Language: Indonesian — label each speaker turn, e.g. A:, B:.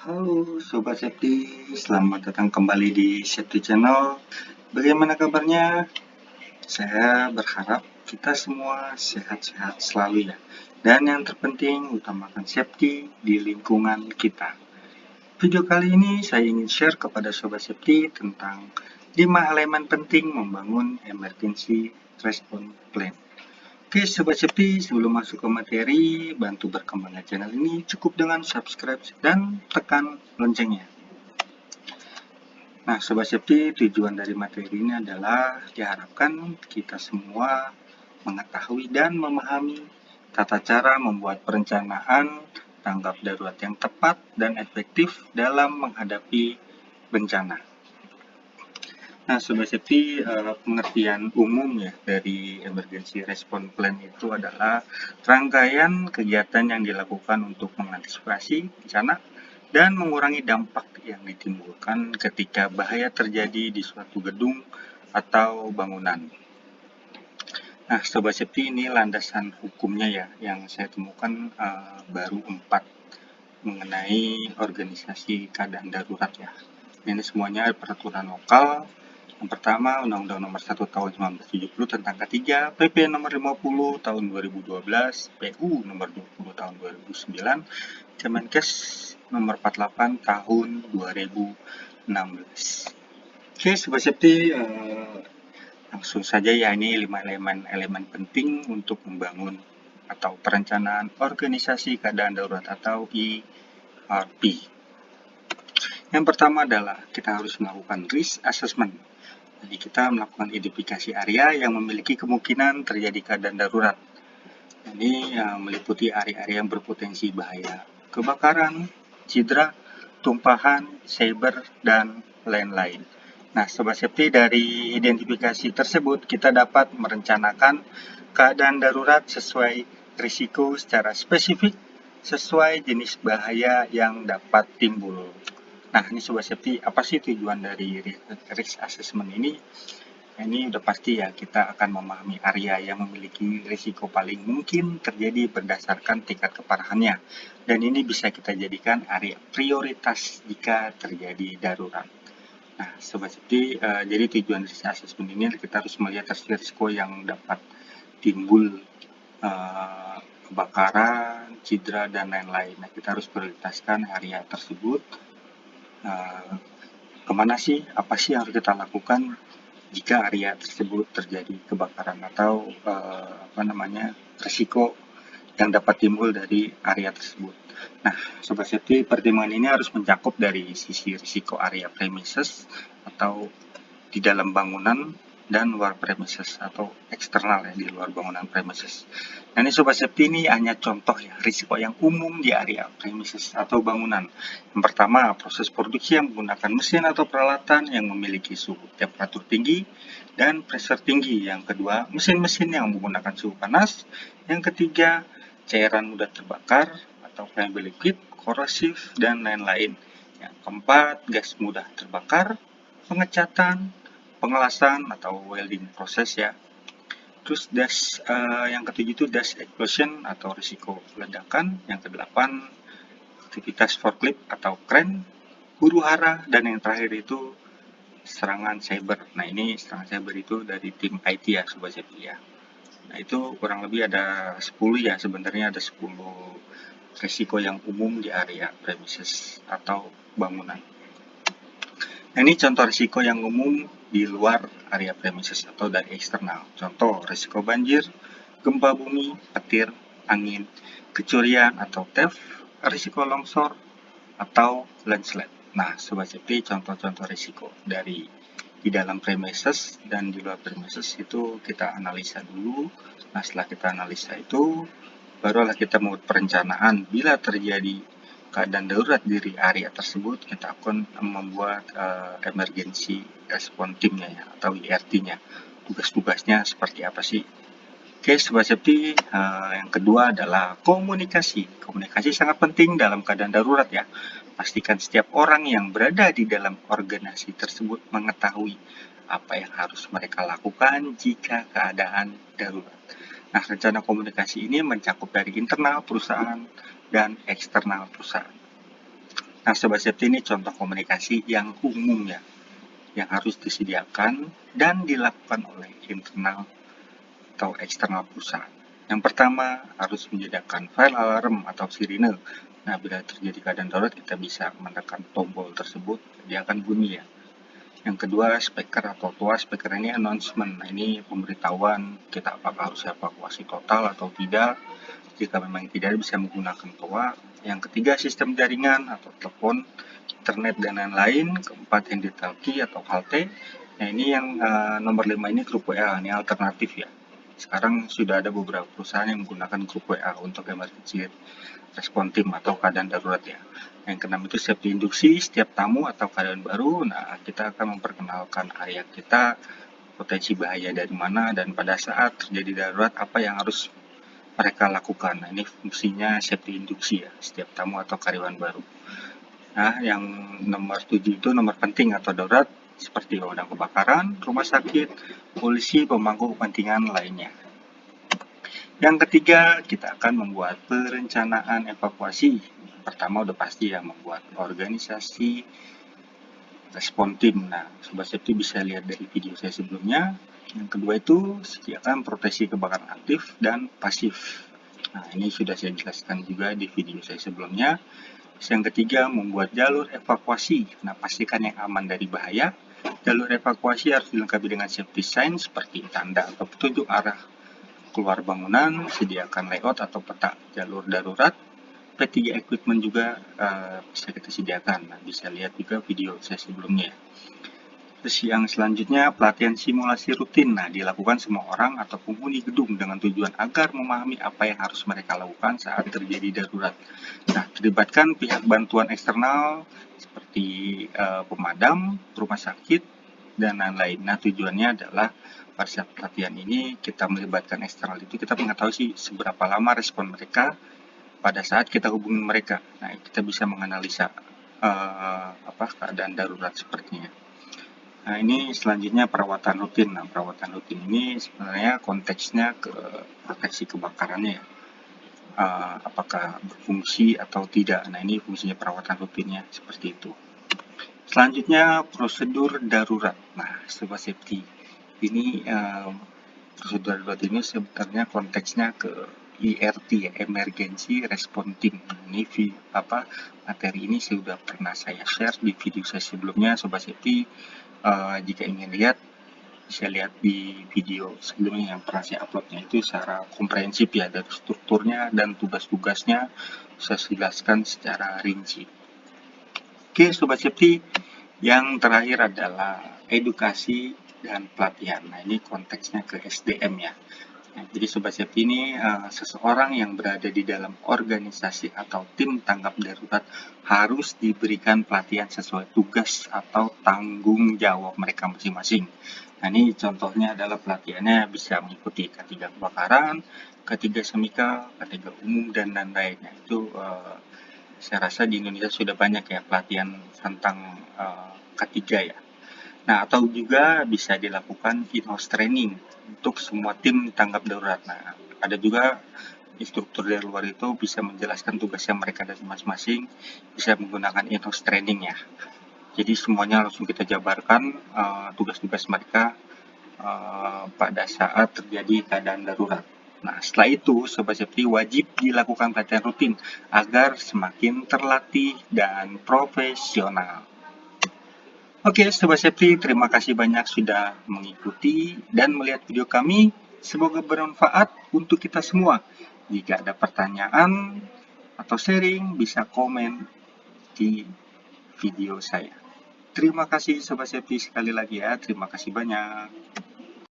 A: Halo Sobat Safety, selamat datang kembali di Safety Channel. Bagaimana kabarnya? Saya berharap kita semua sehat-sehat selalu ya. Dan yang terpenting, utamakan safety di lingkungan kita. Video kali ini saya ingin share kepada Sobat Safety tentang 5 elemen penting membangun emergency response plan. Oke Sobat Safety, sebelum masuk ke materi, bantu berkembangnya channel ini cukup dengan subscribe dan tekan loncengnya. Nah, Sobat Safety, tujuan dari materi ini adalah diharapkan kita semua mengetahui dan memahami tata cara membuat perencanaan tanggap darurat yang tepat dan efektif dalam menghadapi bencana. Nah, Sobat Safety, pengertian umum ya dari emergency response plan itu adalah rangkaian kegiatan yang dilakukan untuk mengantisipasi bencana dan mengurangi dampak yang ditimbulkan ketika bahaya terjadi di suatu gedung atau bangunan. Nah, Sobat Safety, ini landasan hukumnya ya yang saya temukan baru 4 mengenai organisasi keadaan darurat ya. Ini semuanya peraturan lokal. Yang pertama, Undang-Undang Nomor 1 Tahun 1970 tentang K3, PP Nomor 50 Tahun 2012, PU Nomor 20 Tahun 2009, Kemenkes Nomor 48 Tahun 2016. Oke, Sobat Safety, langsung saja ya, ini 5 elemen penting untuk membangun atau perencanaan organisasi keadaan darurat atau ERP. Yang pertama adalah kita harus melakukan risk assessment. Jadi kita melakukan identifikasi area yang memiliki kemungkinan terjadi keadaan darurat. Ini meliputi area-area yang berpotensi bahaya kebakaran, cedera, tumpahan, cyber, dan lain-lain. Nah, Sobat Safety, dari identifikasi tersebut kita dapat merencanakan keadaan darurat sesuai risiko secara spesifik, sesuai jenis bahaya yang dapat timbul. Nah, ini Sobat Safety, apa sih tujuan dari risk assessment ini? Ini udah pasti ya, kita akan memahami area yang memiliki risiko paling mungkin terjadi berdasarkan tingkat keparahannya. Dan ini bisa kita jadikan area prioritas jika terjadi darurat. Nah, Sobat Safety, jadi tujuan risk assessment ini kita harus melihat risiko yang dapat timbul, kebakaran, cedera, dan lain-lain. Nah, kita harus prioritaskan area tersebut. Kemana sih, apa sih yang harus kita lakukan jika area tersebut terjadi kebakaran atau risiko yang dapat timbul dari area tersebut. Nah, Sobat Safety, pertimbangan ini harus mencakup dari sisi risiko area premises atau di dalam bangunan dan luar premises atau eksternal ya, di luar bangunan premises. Nah, ini Sobat Safety, ini hanya contoh ya risiko yang umum di area premises atau bangunan. Yang pertama, proses produksi yang menggunakan mesin atau peralatan yang memiliki suhu temperatur tinggi dan pressure tinggi. Yang kedua, mesin-mesin yang menggunakan suhu panas. Yang ketiga, cairan mudah terbakar atau flammable liquid, korosif, dan lain-lain. Yang keempat, gas mudah terbakar, pengecatan, pengelasan atau welding proses ya. Terus yang ketujuh itu dust explosion atau risiko ledakan. Yang kedelapan, aktivitas forklift atau kren, huru hara, dan yang terakhir itu serangan cyber. Nah, ini serangan cyber itu dari tim IT ya, Sobat Safety ya. Nah, itu kurang lebih ada 10 ya, sebenarnya ada 10 risiko yang umum di area premises atau bangunan. Nah, ini contoh risiko yang umum di luar area premises atau dari eksternal. Contoh risiko banjir, gempa bumi, petir, angin, kecurian atau theft, risiko longsor, atau landslide. Nah, Sobat Safety, contoh-contoh risiko dari di dalam premises dan di luar premises itu kita analisa dulu. Nah, setelah kita analisa itu, barulah kita membuat perencanaan bila terjadi keadaan darurat di area tersebut, kita akan membuat emergency response team-nya ya, atau ERT-nya. Tugas-tugasnya seperti apa sih? Oke, Sobat Safety, yang kedua adalah komunikasi. Komunikasi sangat penting dalam keadaan darurat ya. Pastikan setiap orang yang berada di dalam organisasi tersebut mengetahui apa yang harus mereka lakukan jika keadaan darurat. Nah, rencana komunikasi ini mencakup dari internal perusahaan dan eksternal perusahaan. Nah, Sobat Safety, ini contoh komunikasi yang umum ya, yang harus disediakan dan dilakukan oleh internal atau eksternal perusahaan. Yang pertama, harus menyediakan file alarm atau sirine. Nah, bila terjadi keadaan darurat, kita bisa menekan tombol tersebut, dia akan bunyi ya. Yang kedua, speaker atau toa. Speaker ini announcement. Nah, ini pemberitahuan kita apakah harus evakuasi total atau tidak. Jika memang tidak, bisa menggunakan toa. Yang ketiga, sistem jaringan atau telepon, internet, dan lain-lain. Keempat, handtalkie atau halte. Nah, ini yang nomor 5 ini grup WA, ini alternatif ya. Sekarang sudah ada beberapa perusahaan yang menggunakan grup WA untuk emergency respon tim atau keadaan darurat ya. Yang keenam itu safety induksi, setiap tamu atau keadaan baru. Nah, kita akan memperkenalkan area kita, potensi bahaya dari mana, dan pada saat terjadi darurat apa yang harus mereka lakukan. Nah, ini fungsinya safety induksi ya, setiap tamu atau karyawan baru. Nah, yang nomor 7 itu nomor penting atau darurat, seperti undang kebakaran, rumah sakit, polisi, pemangku kepentingan lainnya. Yang ketiga, kita akan membuat perencanaan evakuasi. Pertama udah pasti ya, membuat organisasi respon tim. Nah, Sobat Safety bisa lihat dari video saya sebelumnya. Yang kedua itu, sediakan proteksi kebakaran aktif dan pasif. Nah, ini sudah saya jelaskan juga di video saya sebelumnya. Yang ketiga, membuat jalur evakuasi. Nah, pastikan yang aman dari bahaya. Jalur evakuasi harus dilengkapi dengan safety sign seperti tanda atau petunjuk arah keluar bangunan, sediakan layout atau peta jalur darurat. P3 equipment juga bisa kita sediakan. Nah, bisa lihat juga video saya sebelumnya. Terus yang selanjutnya, pelatihan simulasi rutin. Nah, dilakukan semua orang atau penghuni gedung dengan tujuan agar memahami apa yang harus mereka lakukan saat terjadi darurat. Nah, terlibatkan pihak bantuan eksternal seperti pemadam, rumah sakit, dan lain-lain. Nah, tujuannya adalah pada saat pelatihan ini kita melibatkan eksternal itu, kita mengetahui sih seberapa lama respon mereka pada saat kita hubungi mereka. Nah, kita bisa menganalisa keadaan darurat sepertinya. Nah, ini selanjutnya perawatan rutin. Nah, perawatan rutin ini sebenarnya konteksnya ke proteksi kebakarannya ya. Apakah berfungsi atau tidak. Nah, ini fungsinya perawatan rutinnya seperti itu. Selanjutnya prosedur darurat. Nah, Sobat Safety, ini prosedur darurat ini sebenarnya konteksnya ke ERT ya, Emergency Response Team. Ini materi ini sudah pernah saya share di video saya sebelumnya, Sobat Safety. Jika ingin lihat, bisa lihat di video sebelumnya yang pernah saya uploadnya, itu secara komprehensif ya, dari strukturnya dan tugas-tugasnya saya jelaskan secara rinci. Oke, Sobat Safety, yang terakhir adalah edukasi dan pelatihan. Nah, ini konteksnya ke SDM ya. Nah, jadi Sobat Safety ini seseorang yang berada di dalam organisasi atau tim tanggap darurat harus diberikan pelatihan sesuai tugas atau tanggung jawab mereka masing-masing. Nah, ini contohnya adalah pelatihannya bisa mengikuti K3 kebakaran, K3 semikal, K3 umum, dan lain-lain. Nah, itu saya rasa di Indonesia sudah banyak ya pelatihan tentang K3 ya. Nah, atau juga bisa dilakukan in-house training untuk semua tim tanggap darurat. Nah, ada juga instruktur dari luar itu bisa menjelaskan tugasnya mereka dari masing-masing, bisa menggunakan in-house training ya. Jadi semuanya langsung kita jabarkan tugas-tugas mereka pada saat terjadi keadaan darurat. Nah, setelah itu, Sobat Safety wajib dilakukan pelatihan rutin agar semakin terlatih dan profesional. Oke, Sobat Safety, terima kasih banyak sudah mengikuti dan melihat video kami. Semoga bermanfaat untuk kita semua. Jika ada pertanyaan atau sharing, bisa komen di video saya. Terima kasih Sobat Safety sekali lagi ya, terima kasih banyak.